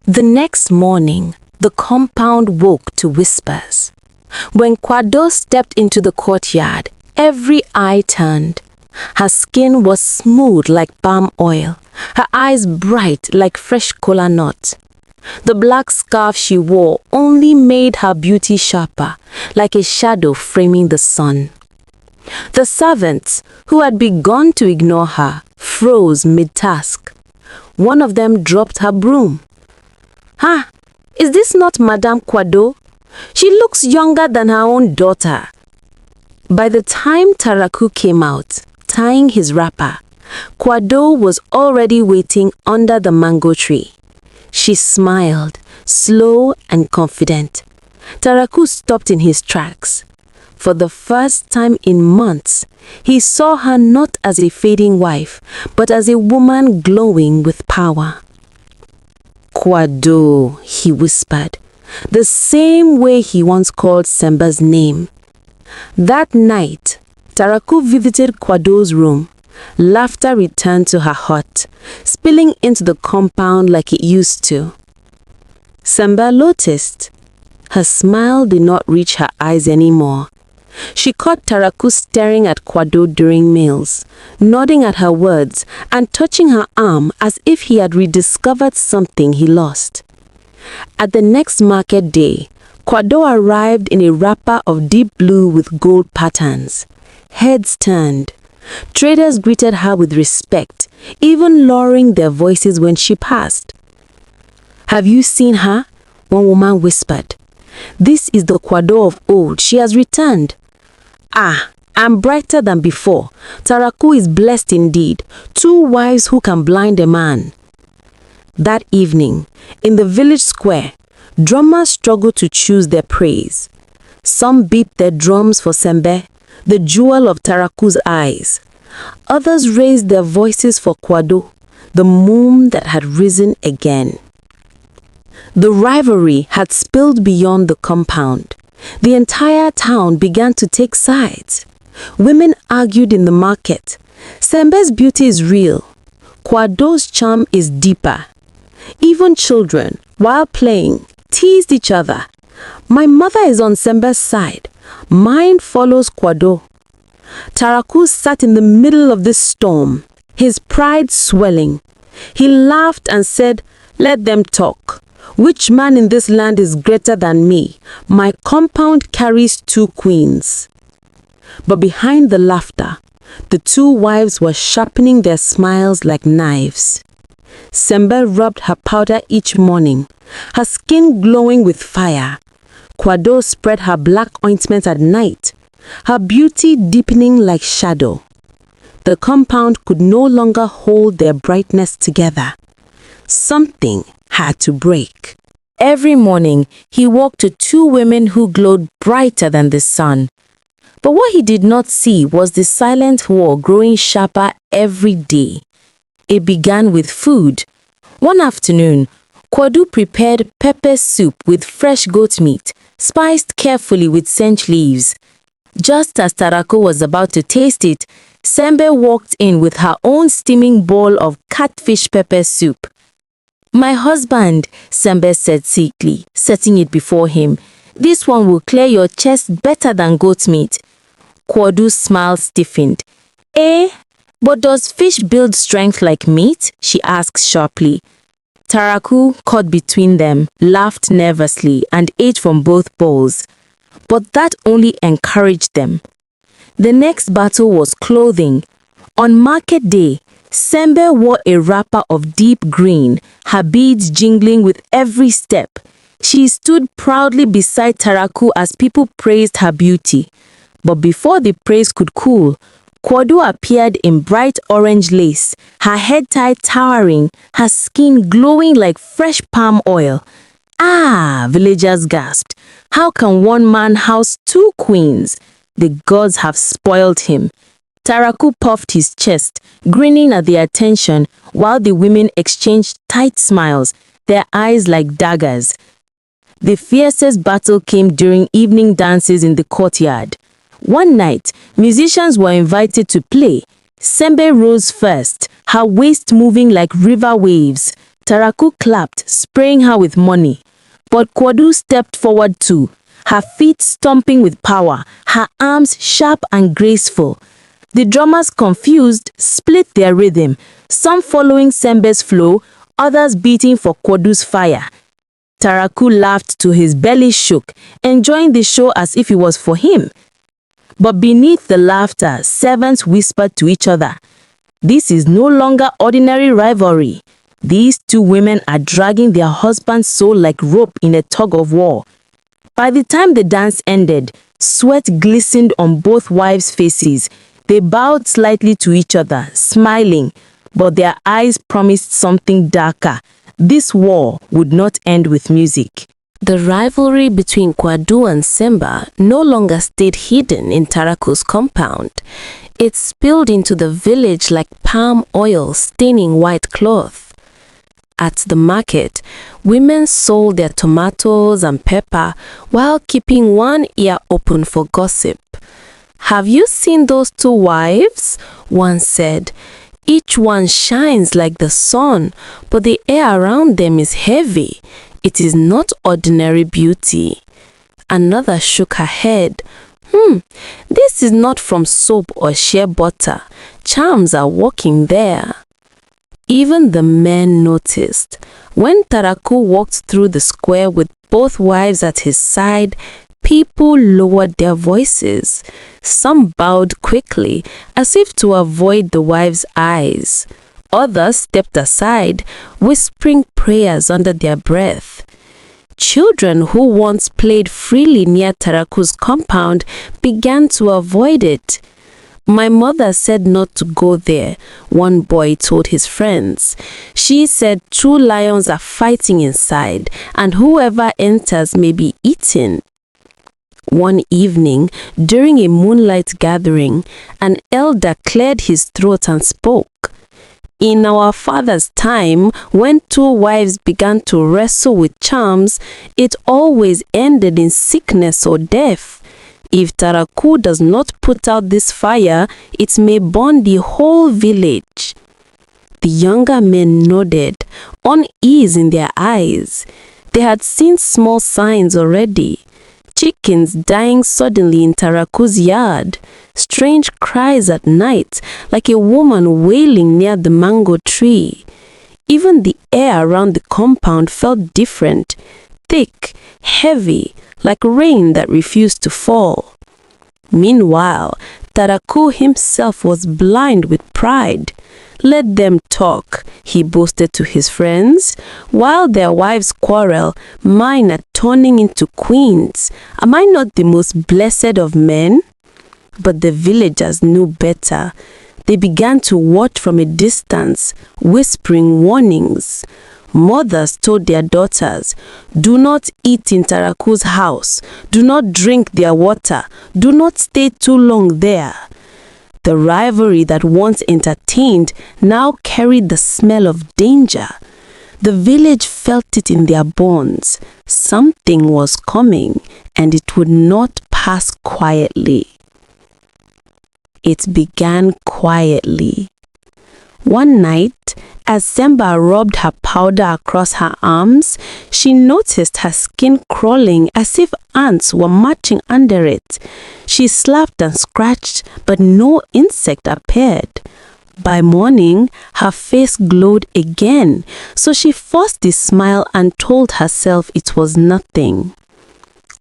The next morning, the compound woke to whispers. When Kwadoo stepped into the courtyard, every eye turned. Her skin was smooth like palm oil, her eyes bright like fresh kola nut. The black scarf she wore only made her beauty sharper, like a shadow framing the sun. The servants, who had begun to ignore her, froze mid-task. One of them dropped her broom. "Ah, is this not Madame Kwadoo? She looks younger than her own daughter." By the time Taraku came out, tying his wrapper, Kwadoo was already waiting under the mango tree. She smiled, slow and confident. Taraku stopped in his tracks. For the first time in months, he saw her not as a fading wife, but as a woman glowing with power. "Kwadoo," he whispered, the same way he once called Sember's name. That night, Taraku visited Kwadoo's room. Laughter returned to her heart, spilling into the compound like it used to. Sember noticed. Her smile did not reach her eyes anymore. She caught Taraku staring at Kwadoo during meals, nodding at her words and touching her arm as if he had rediscovered something he lost. At the next market day, Kwadoo arrived in a wrapper of deep blue with gold patterns. Heads turned. Traders greeted her with respect, even lowering their voices when she passed. "Have you seen her?" one woman whispered. "This is the Kwadoo of old. She has returned." "Ah, I'm brighter than before. Taraku is blessed indeed. 2 wives who can blind a man." That evening, in the village square, drummers struggled to choose their praise. Some beat their drums for Sember, the jewel of Taraku's eyes. Others raised their voices for Kwadoo, the moon that had risen again. The rivalry had spilled beyond the compound. The entire town began to take sides. Women argued in the market. Sember's beauty is real. Kwadoo's charm is deeper. Even children, while playing, teased each other. "My mother is on Sember's side. Mine follows Kwadoo." Taraku sat in the middle of this storm, his pride swelling. He laughed and said, "Let them talk. Which man in this land is greater than me? My compound carries 2 queens." But behind the laughter, the 2 wives were sharpening their smiles like knives. Sember rubbed her powder each morning, her skin glowing with fire. Kwadoo spread her black ointment at night, her beauty deepening like shadow. The compound could no longer hold their brightness together. Something had to break. Every morning, he walked to 2 women who glowed brighter than the sun. But what he did not see was the silent war growing sharper every day. It began with food. One afternoon, Kwadoo prepared pepper soup with fresh goat meat, spiced carefully with scent leaves. Just as Taraku was about to taste it, Sember walked in with her own steaming bowl of catfish pepper soup. "My husband," Sember said sweetly, setting it before him. "This one will clear your chest better than goat meat." Kwadoo's smile stiffened. "Eh? But does fish build strength like meat?" she asked sharply. Taraku, caught between them, laughed nervously and ate from both bowls. But that only encouraged them. The next battle was clothing. On market day, Sember wore a wrapper of deep green, her beads jingling with every step. She stood proudly beside Taraku as people praised her beauty. But before the praise could cool, Kwadoo appeared in bright orange lace, her head tie towering, her skin glowing like fresh palm oil. "Ah," villagers gasped. "How can one man house 2 queens? The gods have spoiled him." Taraku puffed his chest, grinning at the attention, while the women exchanged tight smiles, their eyes like daggers. The fiercest battle came during evening dances in the courtyard. One night, musicians were invited to play. Sember rose first, her waist moving like river waves. Taraku clapped, spraying her with money. But Kwadoo stepped forward too, her feet stomping with power, her arms sharp and graceful. The drummers, confused, split their rhythm, some following Sember's flow, others beating for Kwadoo's fire. Taraku laughed till his belly shook, enjoying the show as if it was for him. But beneath the laughter, servants whispered to each other, "This is no longer ordinary rivalry. These two women are dragging their husband's soul like rope in a tug of war." By the time the dance ended, sweat glistened on both wives' faces. They bowed slightly to each other, smiling, but their eyes promised something darker. This war would not end with music. The rivalry between Kwadoo and Sember no longer stayed hidden in Taraku's compound. It spilled into the village like palm oil staining white cloth. At the market, women sold their tomatoes and pepper while keeping one ear open for gossip. "Have you seen those two wives?" one said. "Each one shines like the sun, but the air around them is heavy. It is not ordinary beauty." Another shook her head. This is not from soap or shea butter. Charms are working there." Even the men noticed. When Taraku walked through the square with both wives at his side, people lowered their voices. Some bowed quickly, as if to avoid the wives' eyes. Others stepped aside, whispering prayers under their breath. Children who once played freely near Taraku's compound began to avoid it. "My mother said not to go there," one boy told his friends. "She said two lions are fighting inside, and whoever enters may be eaten." One evening, during a moonlight gathering, an elder cleared his throat and spoke. "In our father's time, when two wives began to wrestle with charms, it always ended in sickness or death. If Taraku does not put out this fire, it may burn the whole village." The younger men nodded, unease in their eyes. They had seen small signs already. Chickens dying suddenly in Taraku's yard, strange cries at night, like a woman wailing near the mango tree. Even the air around the compound felt different, thick, heavy, like rain that refused to fall. Meanwhile, Taraku himself was blind with pride. "Let them talk," he boasted to his friends. "While their wives quarrel, mine are turning into queens. Am I not the most blessed of men?" But the villagers knew better. They began to watch from a distance, whispering warnings. Mothers told their daughters, "Do not eat in Taraku's house. Do not drink their water. Do not stay too long there." The rivalry that once entertained now carried the smell of danger. The village felt it in their bones. Something was coming, and it would not pass quietly. It began quietly. One night, as Sember rubbed her powder across her arms, she noticed her skin crawling as if ants were marching under it. She slapped and scratched, but no insect appeared. By morning, her face glowed again, so she forced a smile and told herself it was nothing.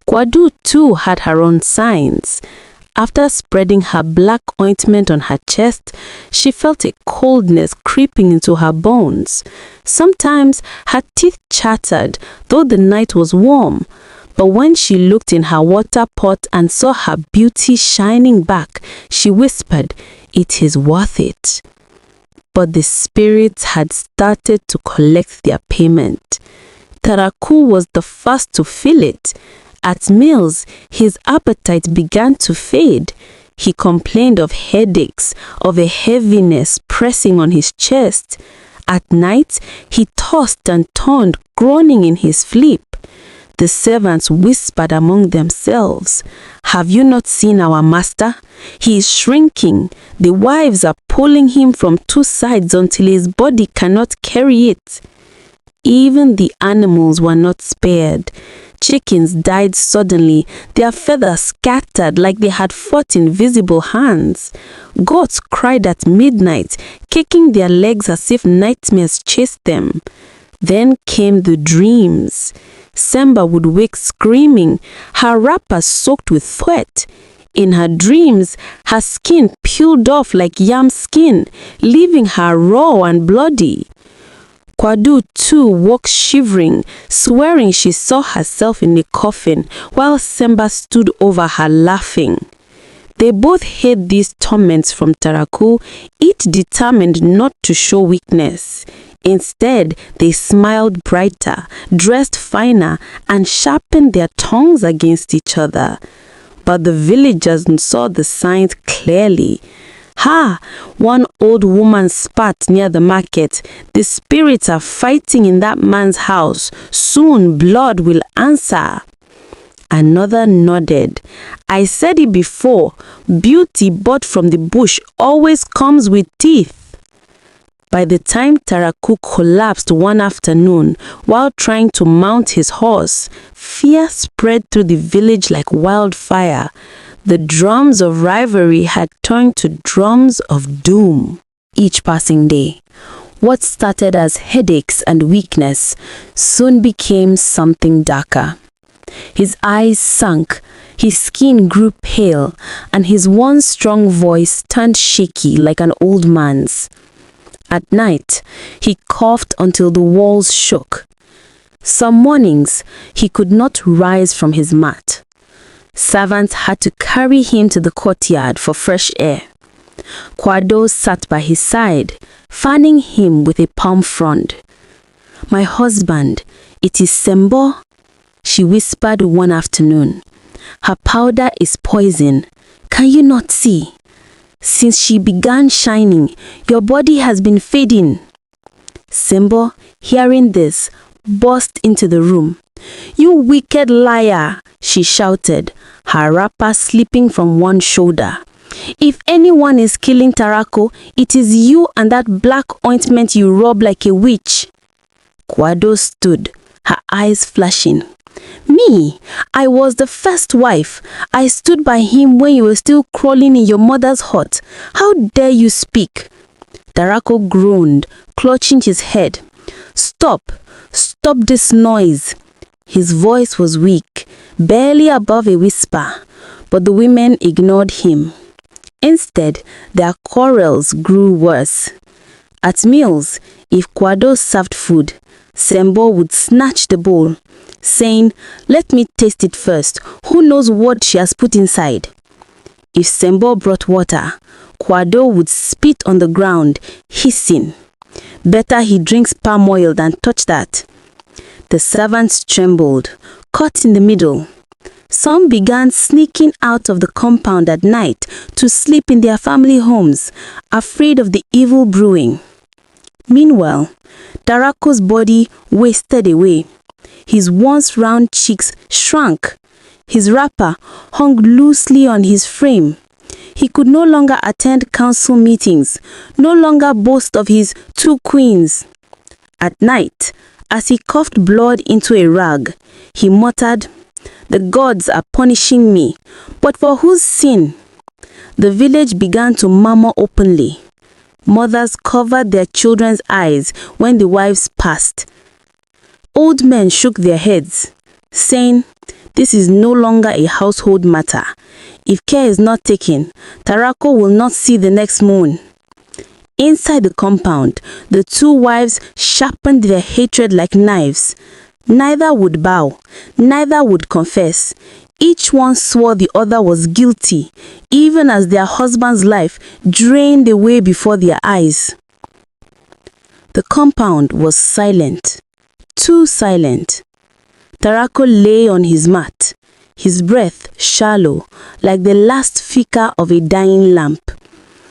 Kwadoo too had her own signs. After spreading her black ointment on her chest, she felt a coldness creeping into her bones. Sometimes her teeth chattered, though the night was warm. But when she looked in her water pot and saw her beauty shining back, she whispered, "It is worth it." But the spirits had started to collect their payment. Taraku was the first to feel it. At meals, his appetite began to fade. He complained of headaches, of a heaviness pressing on his chest. At night, he tossed and turned, groaning in his sleep. The servants whispered among themselves, "Have you not seen our master? He is shrinking. The wives are pulling him from two sides until his body cannot carry it." Even the animals were not spared. Chickens died suddenly, their feathers scattered like they had fought invisible hands. Goats cried at midnight, kicking their legs as if nightmares chased them. Then came the dreams. Sember would wake screaming, her wrapper soaked with sweat. In her dreams, her skin peeled off like yam skin, leaving her raw and bloody. Kwadoo too woke shivering, swearing she saw herself in a coffin, while Sember stood over her laughing. They both hid these torments from Taraku, each determined not to show weakness. Instead, they smiled brighter, dressed finer, and sharpened their tongues against each other. But the villagers saw the signs clearly. Ha! One old woman spat near the market. The spirits are fighting in that man's house. Soon blood will answer. Another nodded. I said it before. Beauty bought from the bush always comes with teeth. By the time Taraku collapsed one afternoon while trying to mount his horse, fear spread through the village like wildfire. The drums of rivalry had turned to drums of doom. Each passing day, what started as headaches and weakness soon became something darker. His eyes sank, his skin grew pale, and his once strong voice turned shaky like an old man's. At night, he coughed until the walls shook. Some mornings, he could not rise from his mat. Servants had to carry him to the courtyard for fresh air. Kwadoo sat by his side, fanning him with a palm frond. "My husband, it is Sember," she whispered one afternoon. "Her powder is poison. Can you not see? Since she began shining, your body has been fading." Sember, hearing this, burst into the room. "You wicked liar!" she shouted, her wrapper slipping from one shoulder. "If anyone is killing Taraku, it is you and that black ointment you rub like a witch." Kwadoo stood, her eyes flashing. "Me? I was the first wife. I stood by him when you were still crawling in your mother's hut. How dare you speak?" Taraku groaned, clutching his head. "Stop! Stop this noise!" His voice was weak, barely above a whisper, but the women ignored him. Instead, their quarrels grew worse. At meals, if Kwadoo served food, Sember would snatch the bowl, saying, "Let me taste it first. Who knows what she has put inside?" If Sember brought water, Kwadoo would spit on the ground, hissing. "Better he drinks palm oil than touch that." The servants trembled, caught in the middle. Some began sneaking out of the compound at night to sleep in their family homes, afraid of the evil brewing. Meanwhile, Taraku's body wasted away. His once round cheeks shrank. His wrapper hung loosely on his frame. He could no longer attend council meetings, no longer boast of his 2 queens. At night, as he coughed blood into a rag, he muttered, "The gods are punishing me, but for whose sin?" The village began to murmur openly. Mothers covered their children's eyes when the wives passed. Old men shook their heads, saying, "This is no longer a household matter. If care is not taken, Taraku will not see the next moon." Inside the compound, the 2 wives sharpened their hatred like knives. Neither would bow, neither would confess. Each one swore the other was guilty, even as their husband's life drained away before their eyes. The compound was silent, too silent. Taraku lay on his mat, his breath shallow, like the last flicker of a dying lamp.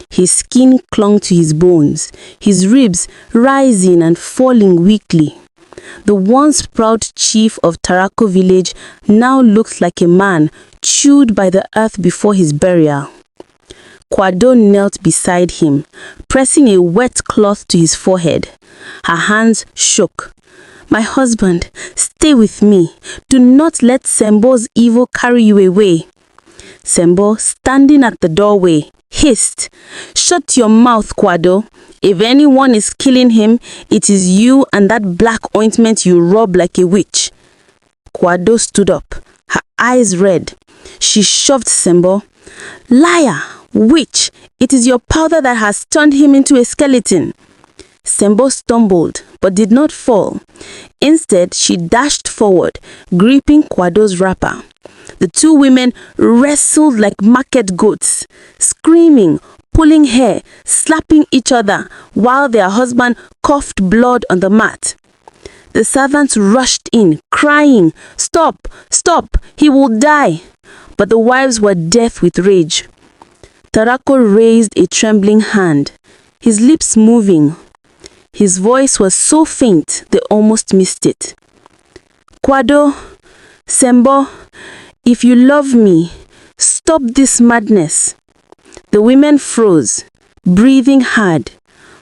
His skin clung to his bones, his ribs rising and falling weakly. The once proud chief of Taraku village now looked like a man chewed by the earth before his burial. Kwadoo knelt beside him, pressing a wet cloth to his forehead. Her hands shook. My husband, stay with me. Do not let Sember's evil carry you away. Sember, standing at the doorway, hissed, "Shut your mouth, Kwadoo. If anyone is killing him, it is you and that black ointment you rub like a witch." Kwadoo stood up, her eyes red. She shoved Sember. "Liar! Witch! It is your powder that has turned him into a skeleton." Sember stumbled, but did not fall. Instead, she dashed forward, gripping Kwadoo's wrapper. The two women wrestled like market goats, screaming, pulling hair, slapping each other, while their husband coughed blood on the mat. The servants rushed in, crying, "Stop! Stop! He will die!" But the wives were deaf with rage. Taraku raised a trembling hand, his lips moving. His voice was so faint they almost missed it. "Kwadoo, Sember, if you love me, stop this madness." The women froze, breathing hard,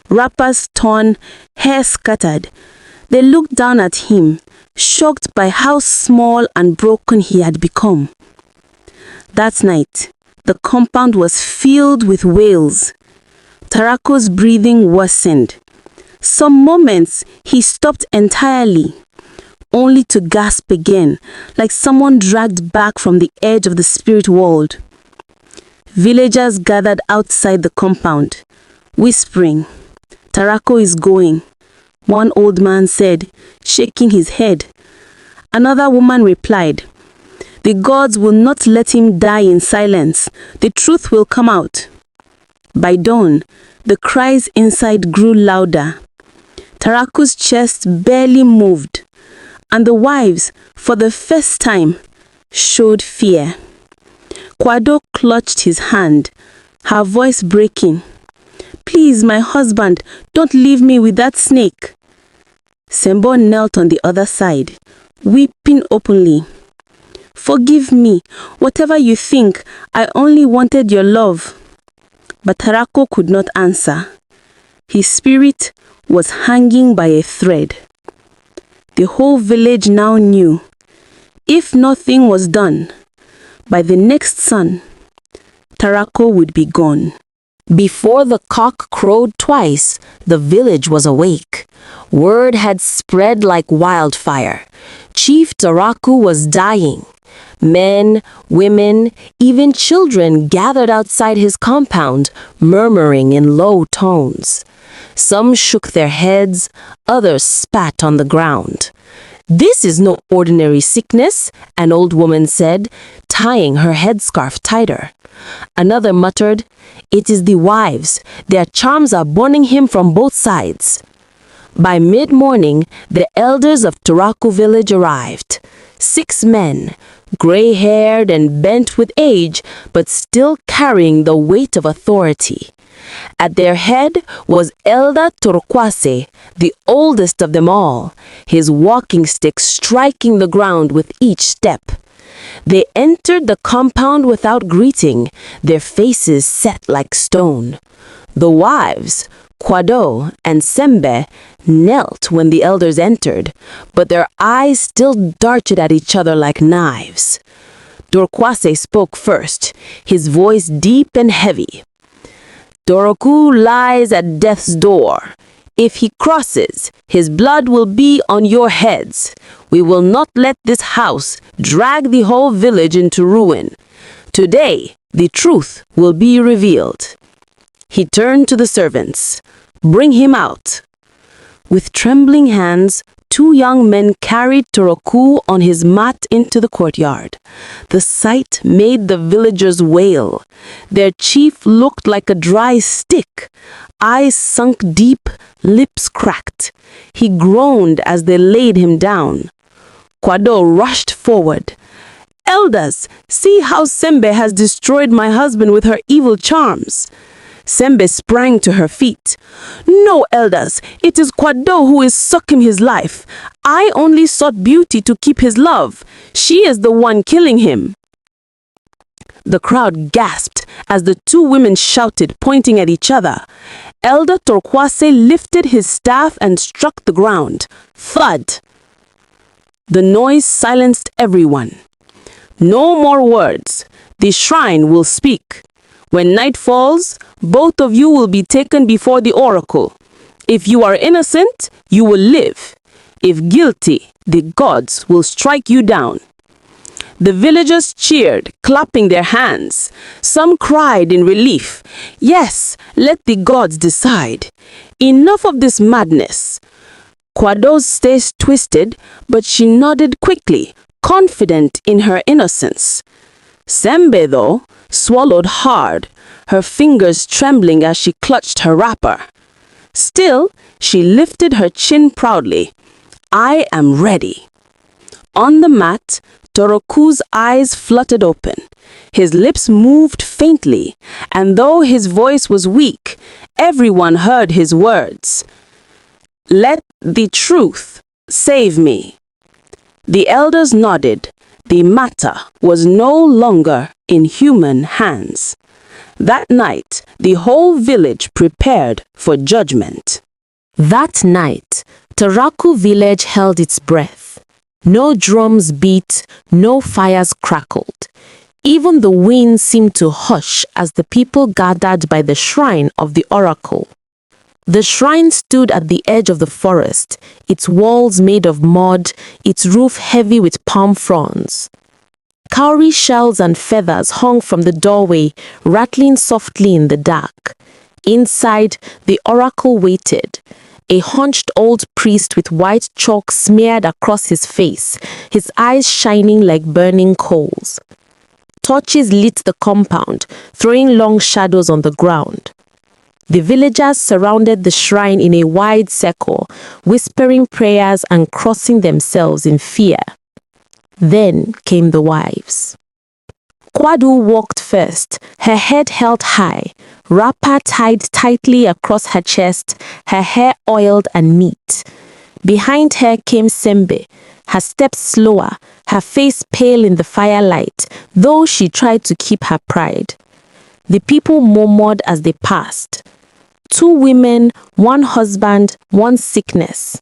wrappers torn, hair scattered. They looked down at him, shocked by how small and broken he had become. That night, the compound was filled with wails. Taraku's breathing worsened. Some moments he stopped entirely, only to gasp again, like someone dragged back from the edge of the spirit world. Villagers gathered outside the compound, whispering, "Taraku is going," one old man said, shaking his head. Another woman replied, "The gods will not let him die in silence. The truth will come out." By dawn, the cries inside grew louder. Taraku's chest barely moved, and the wives, for the first time, showed fear. Kwadoo clutched his hand, her voice breaking. "Please, my husband, don't leave me with that snake." Sember knelt on the other side, weeping openly. "Forgive me, whatever you think, I only wanted your love." But Taraku could not answer. His spirit was hanging by a thread. The whole village now knew, if nothing was done, by the next sun, Taraku would be gone. Before the cock crowed twice, the village was awake. Word had spread like wildfire. Chief Taraku was dying. Men, women, even children gathered outside his compound, murmuring in low tones. Some shook their heads, others spat on the ground. "This is no ordinary sickness," an old woman said, tying her headscarf tighter. Another muttered, "It is the wives. Their charms are burning him from both sides." By mid-morning, the elders of Taraku village arrived. 6 men, gray-haired and bent with age, but still carrying the weight of authority. At their head was Elder Torkwase, the oldest of them all, his walking stick striking the ground with each step. They entered the compound without greeting, their faces set like stone. The wives, Kwadoo and Sember, knelt when the elders entered, but their eyes still darted at each other like knives. Torkwase spoke first, his voice deep and heavy. "Taraku lies at death's door. If he crosses, his blood will be on your heads. We will not let this house drag the whole village into ruin. Today, the truth will be revealed." He turned to the servants. "Bring him out." With trembling hands, 2 young men carried Taraku on his mat into the courtyard. The sight made the villagers wail. Their chief looked like a dry stick, eyes sunk deep, lips cracked. He groaned as they laid him down. Kwadoo rushed forward. "Elders, see how Sember has destroyed my husband with her evil charms." Sember sprang to her feet. "No, elders, it is Kwadoo who is sucking his life. I only sought beauty to keep his love. She is the one killing him." The crowd gasped as the 2 women shouted, pointing at each other. Elder Torkwase lifted his staff and struck the ground. Thud! The noise silenced everyone. No more words. The shrine will speak. When night falls, both of you will be taken before the oracle. If you are innocent, you will live. If guilty, the gods will strike you down. The villagers cheered, clapping their hands. Some cried in relief. Yes, let the gods decide. Enough of this madness. Kwadoo's face twisted, but she nodded quickly, confident in her innocence. Sember, though, swallowed hard, her fingers trembling as she clutched her wrapper. Still, she lifted her chin proudly. I am ready. On the mat, Taraku's eyes fluttered open. His lips moved faintly, and though his voice was weak, everyone heard his words. Let the truth save me. The elders nodded. The matter was no longer in human hands. That night, the whole village prepared for judgment. That night, Taraku village held its breath. No drums beat, no fires crackled. Even the wind seemed to hush as the people gathered by the shrine of the oracle. The shrine stood at the edge of the forest, its walls made of mud, its roof heavy with palm fronds. Cowrie shells and feathers hung from the doorway, rattling softly in the dark. Inside, the oracle waited. A hunched old priest with white chalk smeared across his face, his eyes shining like burning coals. Torches lit the compound, throwing long shadows on the ground. The villagers surrounded the shrine in a wide circle, whispering prayers and crossing themselves in fear. Then came the wives. Kwadoo walked first, her head held high, wrapper tied tightly across her chest, her hair oiled and neat. Behind her came Sember, her steps slower, her face pale in the firelight, though she tried to keep her pride. The people murmured as they passed. 2 women, 1 husband, 1 sickness.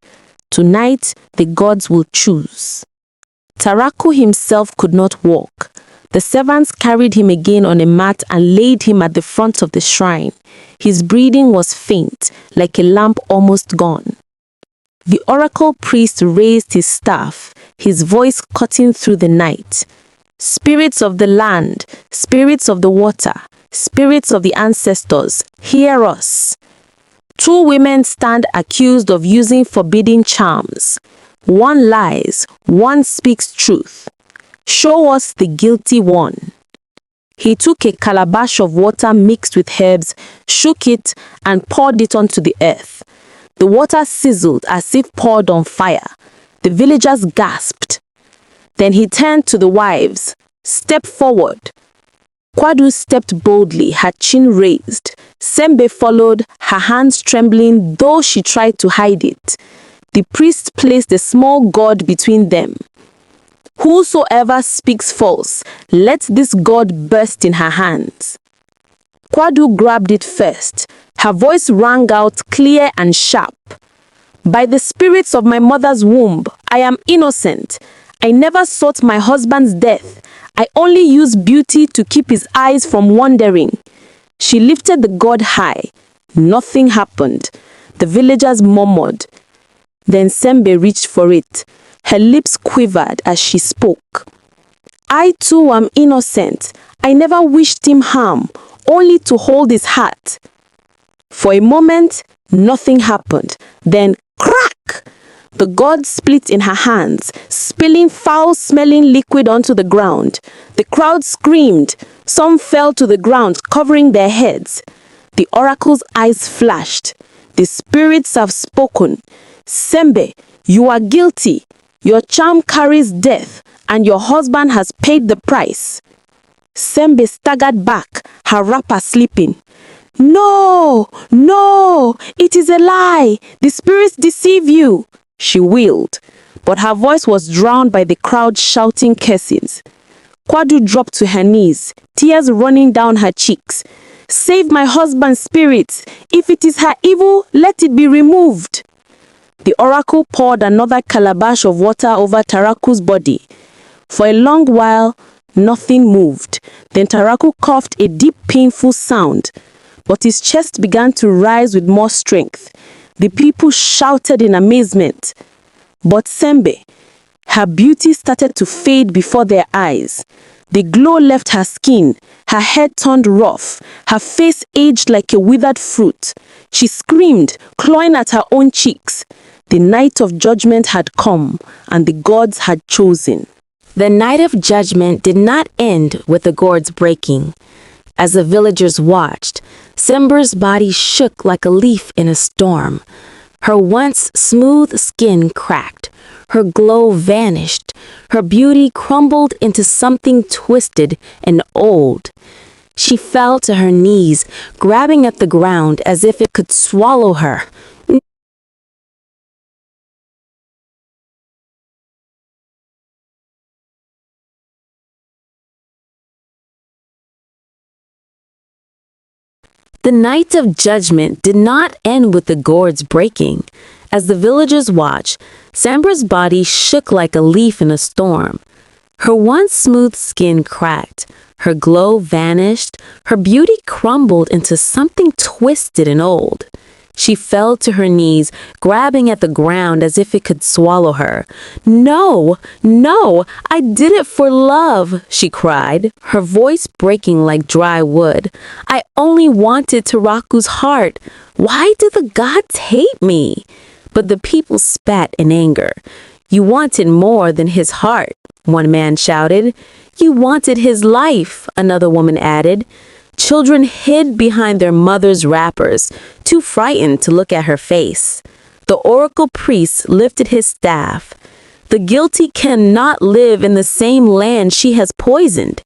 Tonight, the gods will choose. Taraku himself could not walk. The servants carried him again on a mat and laid him at the front of the shrine. His breathing was faint, like a lamp almost gone. The oracle priest raised his staff, his voice cutting through the night. Spirits of the land, spirits of the water, spirits of the ancestors, hear us. 2 women stand accused of using forbidden charms. 1 lies, 1 speaks truth. Show us the guilty one. He took a calabash of water mixed with herbs, shook it, and poured it onto the earth. The water sizzled as if poured on fire. The villagers gasped. Then he turned to the wives. Step forward. Kwadoo stepped boldly, her chin raised. Sember followed, her hands trembling, though she tried to hide it. The priest placed a small god between them. Whosoever speaks false, let this god burst in her hands. Kwadoo grabbed it first. Her voice rang out clear and sharp. By the spirits of my mother's womb, I am innocent. I never sought my husband's death. I only used beauty to keep his eyes from wandering. She lifted the god high. Nothing happened. The villagers murmured. Then Sember reached for it. Her lips quivered as she spoke. I too am innocent. I never wished him harm, only to hold his heart. For a moment, nothing happened. Then, crack! The god split in her hands, spilling foul-smelling liquid onto the ground. The crowd screamed. Some fell to the ground, covering their heads. The oracle's eyes flashed. The spirits have spoken. Sember, you are guilty. Your charm carries death, and your husband has paid the price. Sember staggered back, her wrapper slipping. No, no, it is a lie. The spirits deceive you, she wailed. But her voice was drowned by the crowd shouting curses. Kwadoo dropped to her knees, tears running down her cheeks. Save my husband's spirit. If it is her evil, let it be removed. The oracle poured another calabash of water over Taraku's body. For a long while, nothing moved. Then Taraku coughed a deep, painful sound, but his chest began to rise with more strength. The people shouted in amazement. But Sember, her beauty started to fade before their eyes. The glow left her skin, her head turned rough, her face aged like a withered fruit. She screamed, clawing at her own cheeks. The night of judgment had come, and the gods had chosen. The night of judgment did not end with the gourds breaking. As the villagers watched, Sember's body shook like a leaf in a storm. Her once smooth skin cracked. Her glow vanished. Her beauty crumbled into something twisted and old. She fell to her knees, grabbing at the ground as if it could swallow her. The night of judgment did not end with the gourds breaking. As the villagers watched, Sember's body shook like a leaf in a storm. Her once smooth skin cracked, her glow vanished, her beauty crumbled into something twisted and old. She fell to her knees, grabbing at the ground as if it could swallow her. "No, no, I did it for love," she cried, her voice breaking like dry wood. "I only wanted Taraku's heart. Why do the gods hate me?" But the people spat in anger. "You wanted more than his heart," one man shouted. "You wanted his life," another woman added. Children hid behind their mothers' wrappers, too frightened to look at her face. The oracle priest lifted his staff. "The guilty cannot live in the same land she has poisoned.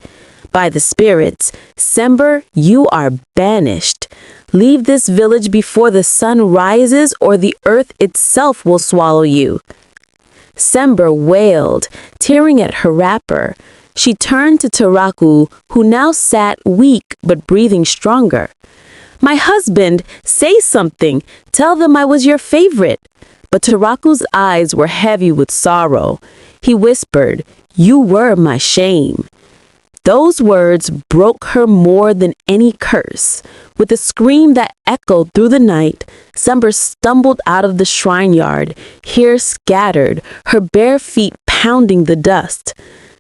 By the spirits, Sember, you are banished. Leave this village before the sun rises, or the earth itself will swallow you." Sember wailed, tearing at her wrapper. She turned to Taraku, who now sat weak but breathing stronger. "My husband, say something. Tell them I was your favorite." But Taraku's eyes were heavy with sorrow. He whispered, "You were my shame." Those words broke her more than any curse. With a scream that echoed through the night, Sember stumbled out of the shrine yard, hair scattered, her bare feet pounding the dust.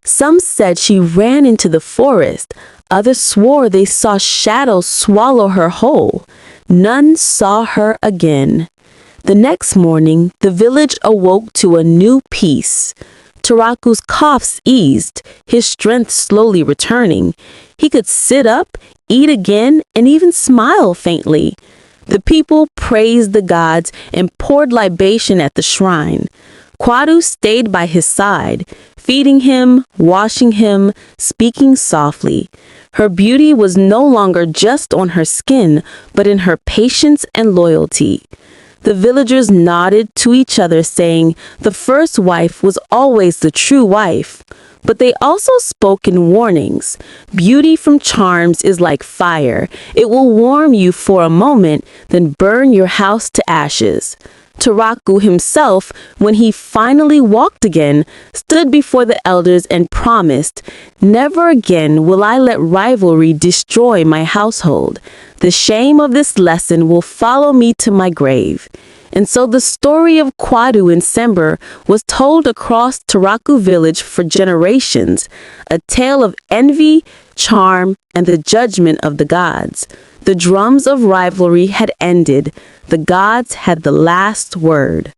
Some said she ran into the forest. Others swore they saw shadows swallow her whole. None saw her again. The next morning, the village awoke to a new peace. Taraku's coughs eased, his strength slowly returning. He could sit up, eat again, and even smile faintly. The people praised the gods and poured libation at the shrine. Kwadoo stayed by his side, feeding him, washing him, speaking softly. Her beauty was no longer just on her skin, but in her patience and loyalty. The villagers nodded to each other, saying the first wife was always the true wife. But they also spoke in warnings. Beauty from charms is like fire. It will warm you for a moment, then burn your house to ashes. Taraku himself, when he finally walked again, stood before the elders and promised, "Never again will I let rivalry destroy my household. The shame of this lesson will follow me to my grave." And so the story of Kwadoo and Sember was told across Taraku village for generations, a tale of envy, charm, and the judgment of the gods. The drums of rivalry had ended. The gods had the last word.